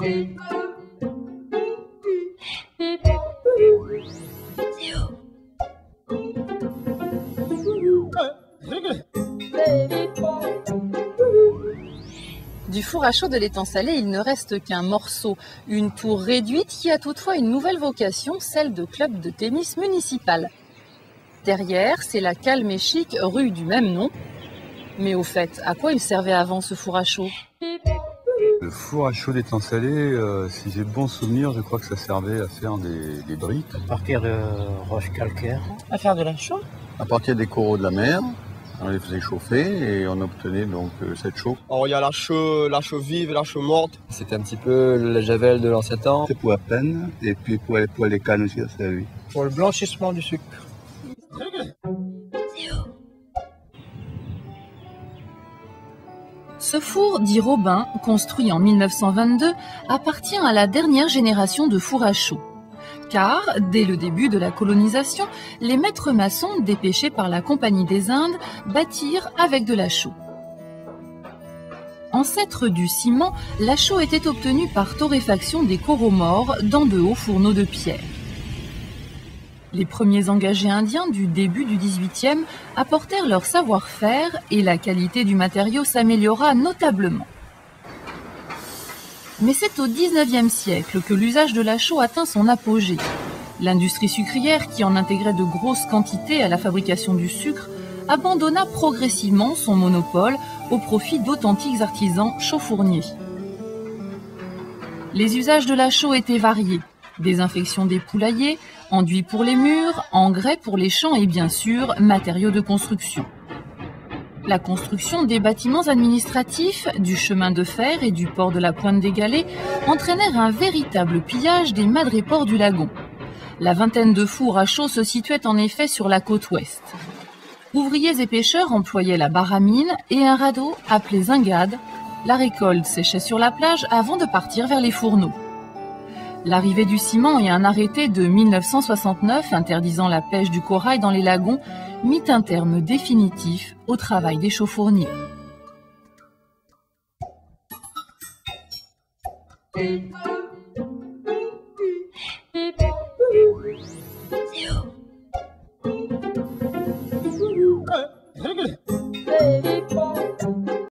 Du four à chaud de l'étang salé, il ne reste qu'un morceau, une tour réduite qui a toutefois une nouvelle vocation, celle de club de tennis municipal. Derrière, c'est la calme et chic rue du même nom. Mais au fait, à quoi il servait avant ce four à chaud? Le four à chaud d'étang salé, si j'ai de bons souvenirs, je crois que ça servait à faire des briques. À partir de roches calcaires. À faire de la chaux. À partir des coraux de la mer, on les faisait chauffer et on obtenait donc cette chaux. Alors il y a la chaux vive et la chaux morte. C'était un petit peu la javel de l'ancien temps. C'est pour la peine et puis pour les cannes aussi, ça servait. Pour le blanchissement du sucre. Ce four, dit Robin, construit en 1922, appartient à la dernière génération de fours à chaud. Car, dès le début de la colonisation, les maîtres maçons, dépêchés par la Compagnie des Indes, bâtirent avec de la chaux. Ancêtre du ciment, la chaux était obtenue par torréfaction des coraux morts dans de hauts fourneaux de pierre. Les premiers engagés indiens du début du XVIIIe apportèrent leur savoir-faire et la qualité du matériau s'améliora notablement. Mais c'est au XIXe siècle que l'usage de la chaux atteint son apogée. L'industrie sucrière, qui en intégrait de grosses quantités à la fabrication du sucre, abandonna progressivement son monopole au profit d'authentiques artisans chauffourniers. Les usages de la chaux étaient variés. Désinfection des poulaillers, enduit pour les murs, engrais pour les champs et bien sûr, matériaux de construction. La construction des bâtiments administratifs, du chemin de fer et du port de la Pointe des Galets entraînèrent un véritable pillage des madréports du lagon. La vingtaine de fours à chaux se situaient en effet sur la côte ouest. Ouvriers et pêcheurs employaient la baramine et un radeau appelé zingade. La récolte séchait sur la plage avant de partir vers les fourneaux. L'arrivée du ciment et un arrêté de 1969 interdisant la pêche du corail dans les lagons mit un terme définitif au travail des chauffourniers.